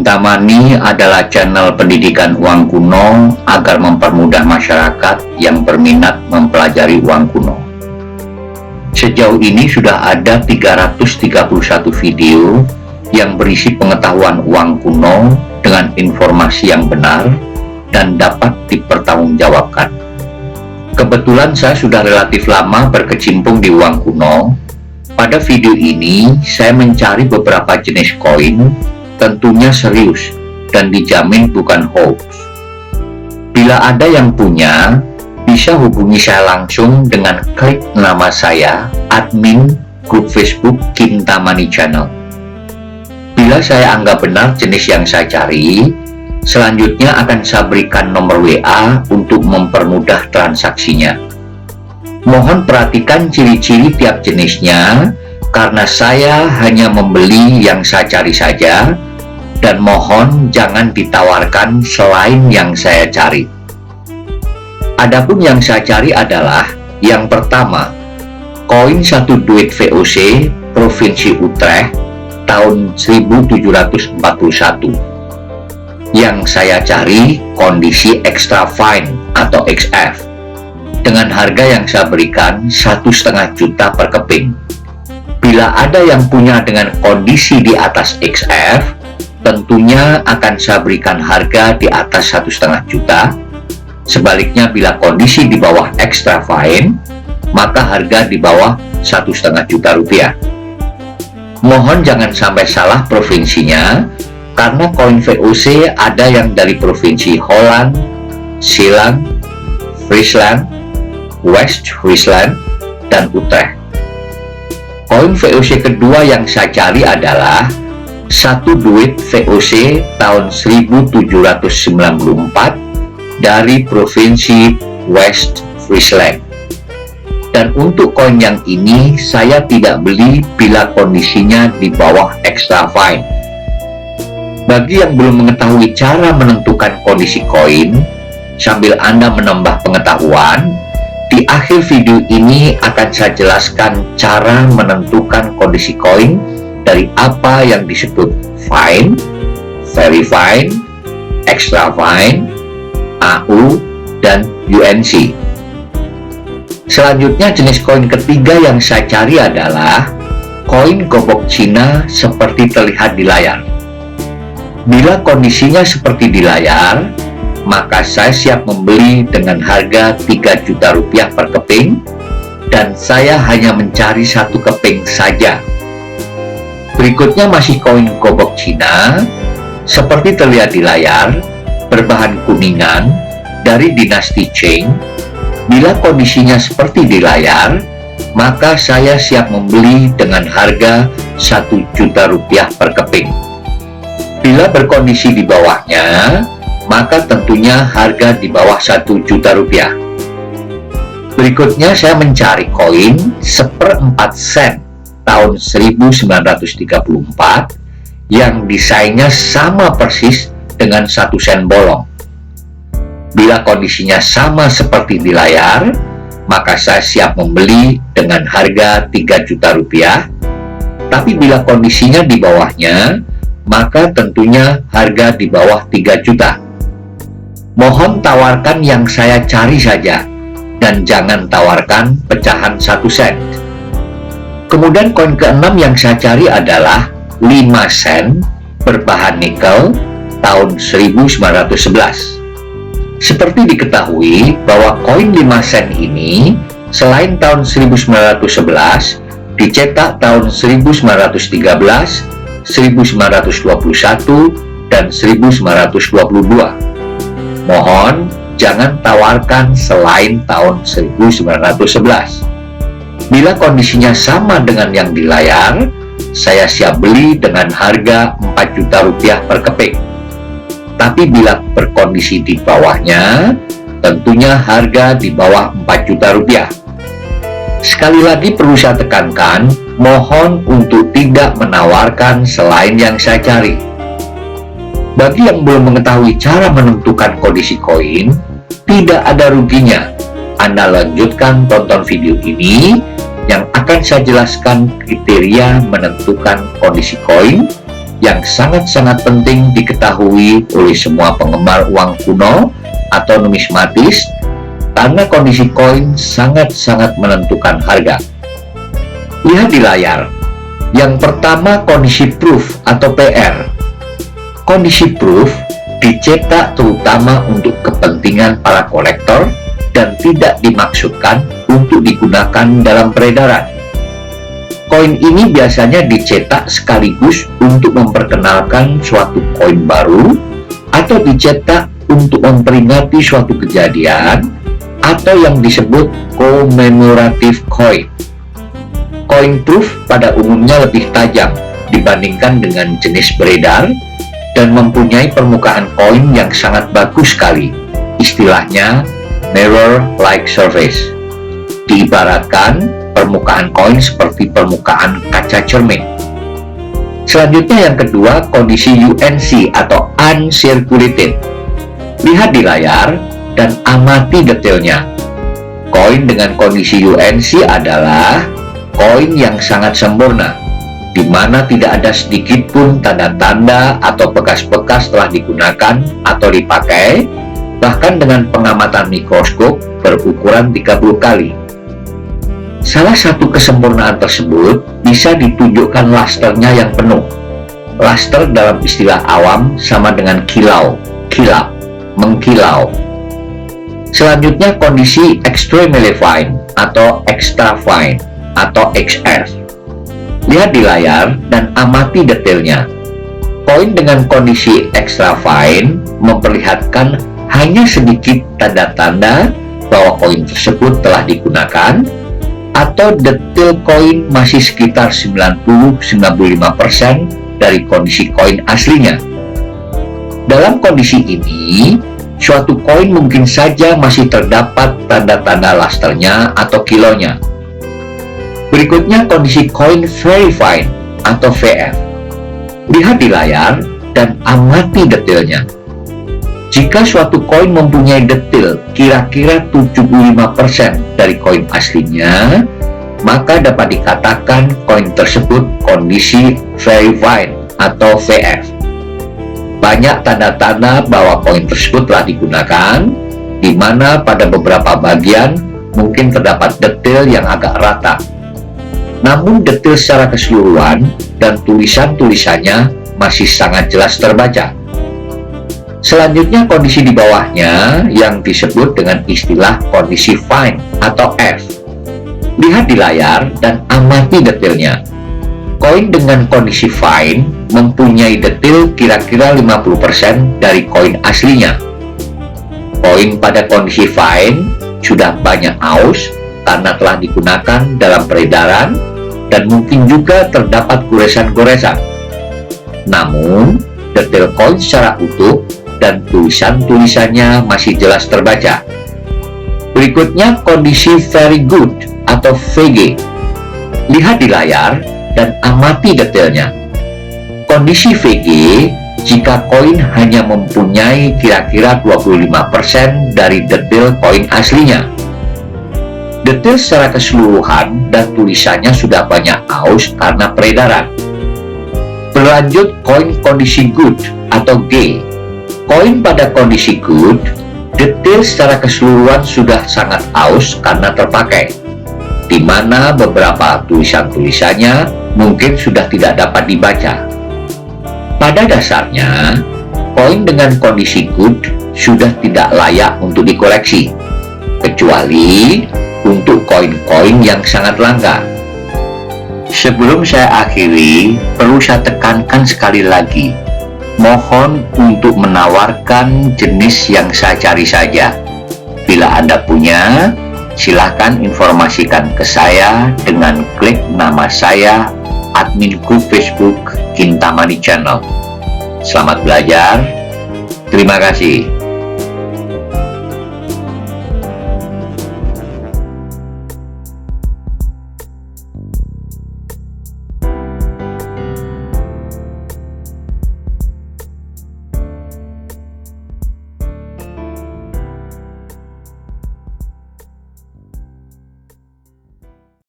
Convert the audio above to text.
Kintamani adalah channel pendidikan uang kuno agar mempermudah masyarakat yang berminat mempelajari uang kuno. Sejauh ini sudah ada 331 video yang berisi pengetahuan uang kuno dengan informasi yang benar dan dapat dipertanggungjawabkan. Kebetulan saya sudah relatif lama berkecimpung di uang kuno. Pada video ini, saya mencari beberapa jenis koin, tentunya serius dan dijamin bukan hoax. Bila ada yang punya, bisa hubungi saya langsung dengan klik nama saya, admin grup Facebook Kintamani Channel. Bila saya anggap benar jenis yang saya cari, selanjutnya akan saya berikan nomor WA untuk mempermudah transaksinya. Mohon perhatikan ciri-ciri tiap jenisnya, karena saya hanya membeli yang saya cari saja, dan mohon jangan ditawarkan selain yang saya cari. Adapun yang saya cari adalah yang pertama, koin 1 duit VOC Provinsi Utrecht tahun 1741. Yang saya cari kondisi extra fine atau XF dengan harga yang saya berikan 1,5 juta per keping. Bila ada yang punya dengan kondisi di atas XF, tentunya akan saya berikan harga di atas 1,5 juta. Sebaliknya bila kondisi di bawah extra fine, maka harga di bawah 1,5 juta rupiah. Mohon jangan sampai salah provinsinya, karena koin VOC ada yang dari provinsi Holland, Zeeland, Friesland, West Friesland, dan Utrecht. Koin VOC kedua yang saya cari adalah 1 duit VOC tahun 1794 dari provinsi West Friesland. Dan untuk koin yang ini saya tidak beli bila kondisinya di bawah extra fine. Bagi yang belum mengetahui cara menentukan kondisi koin, sambil Anda menambah pengetahuan, di akhir video ini akan saya jelaskan cara menentukan kondisi koin dari apa yang disebut fine, very fine, extra fine, AU, dan UNC. Selanjutnya jenis koin ketiga yang saya cari adalah koin gobok Cina seperti terlihat di layar. Bila kondisinya seperti di layar, maka saya siap membeli dengan harga 3 juta rupiah per keping, dan saya hanya mencari 1 keping saja. Berikutnya masih koin gobok Cina, seperti terlihat di layar, berbahan kuningan, dari dinasti Qing. Bila kondisinya seperti di layar, maka saya siap membeli dengan harga 1 juta rupiah per keping. Bila berkondisi di bawahnya, maka tentunya harga di bawah 1 juta rupiah. Berikutnya saya mencari koin 1/4 sen tahun 1934 yang desainnya sama persis dengan 1 sen bolong. Bila kondisinya sama seperti di layar, maka saya siap membeli dengan harga 3 juta rupiah. Tapi bila kondisinya di bawahnya, maka tentunya harga di bawah 3 juta. Mohon tawarkan yang saya cari saja, dan jangan tawarkan pecahan 1 sen. Kemudian koin keenam yang saya cari adalah 5 sen berbahan nikel tahun 1911. Seperti diketahui bahwa koin 5 sen ini selain tahun 1911 dicetak tahun 1913, 1921, dan 1922. Mohon jangan tawarkan selain tahun 1911. Bila kondisinya sama dengan yang di layar, saya siap beli dengan harga 4 juta rupiah per keping. Tapi bila berkondisi di bawahnya, tentunya harga di bawah 4 juta rupiah. Sekali lagi perlu saya tekankan, mohon untuk tidak menawarkan selain yang saya cari. Bagi yang belum mengetahui cara menentukan kondisi koin, tidak ada ruginya Anda lanjutkan tonton video ini yang akan saya jelaskan kriteria menentukan kondisi koin yang sangat-sangat penting diketahui oleh semua penggemar uang kuno atau numismatis, karena kondisi koin sangat-sangat menentukan harga. Lihat di layar. Yang pertama, kondisi proof atau PR. Kondisi proof dicetak terutama untuk kepentingan para kolektor dan tidak dimaksudkan untuk digunakan dalam peredaran. Koin ini biasanya dicetak sekaligus untuk memperkenalkan suatu koin baru atau dicetak untuk memperingati suatu kejadian atau yang disebut commemorative coin. Koin proof pada umumnya lebih tajam dibandingkan dengan jenis beredar dan mempunyai permukaan koin yang sangat bagus sekali. Istilahnya mirror-like surface. Diibaratkan permukaan koin seperti permukaan kaca cermin. Selanjutnya yang kedua, kondisi UNC atau uncirculated. Lihat di layar dan amati detailnya. Koin dengan kondisi UNC adalah koin yang sangat sempurna, di mana tidak ada sedikit pun tanda-tanda atau bekas-bekas telah digunakan atau dipakai, bahkan dengan pengamatan mikroskop berukuran 30 kali. Salah satu kesempurnaan tersebut bisa ditunjukkan lusternya yang penuh. Luster dalam istilah awam sama dengan kilau, kilap, mengkilau. Selanjutnya kondisi extremely fine atau extra fine atau XF. Lihat di layar dan amati detailnya. Koin dengan kondisi extra fine memperlihatkan hanya sedikit tanda-tanda bahwa koin tersebut telah digunakan, atau detail koin masih sekitar 90-95% dari kondisi koin aslinya. Dalam kondisi ini, suatu koin mungkin saja masih terdapat tanda-tanda lusternya atau kilonya. Berikutnya kondisi koin very fine atau VF. Lihat di layar dan amati detailnya. Jika suatu koin mempunyai detail kira-kira 75% dari koin aslinya, maka dapat dikatakan koin tersebut kondisi very fine atau VF. Banyak tanda-tanda bahwa koin tersebut telah digunakan, di mana pada beberapa bagian mungkin terdapat detail yang agak rata. Namun detail secara keseluruhan dan tulisan-tulisannya masih sangat jelas terbaca. Selanjutnya kondisi di bawahnya yang disebut dengan istilah kondisi fine atau F. Lihat di layar dan amati detailnya. Koin dengan kondisi fine mempunyai detail kira-kira 50% dari koin aslinya. Koin pada kondisi fine sudah banyak aus karena telah digunakan dalam peredaran dan mungkin juga terdapat goresan-goresan. Namun, detail koin secara utuh dan tulisan-tulisannya masih jelas terbaca. Berikutnya kondisi very good atau VG. Lihat di layar dan amati detailnya. Kondisi VG jika koin hanya mempunyai kira-kira 25% dari detail koin aslinya. Detail secara keseluruhan dan tulisannya sudah banyak aus karena peredaran. Berlanjut koin kondisi good atau G. Koin pada kondisi good, detail secara keseluruhan sudah sangat aus karena terpakai, di mana beberapa tulisan-tulisannya mungkin sudah tidak dapat dibaca. Pada dasarnya, koin dengan kondisi good sudah tidak layak untuk dikoleksi, kecuali untuk koin-koin yang sangat langka. Sebelum saya akhiri, perlu saya tekankan sekali lagi, mohon untuk menawarkan jenis yang saya cari saja. Bila Anda punya, silahkan informasikan ke saya dengan klik nama saya, admin grup Facebook Kintamani Channel. Selamat belajar. Terima kasih.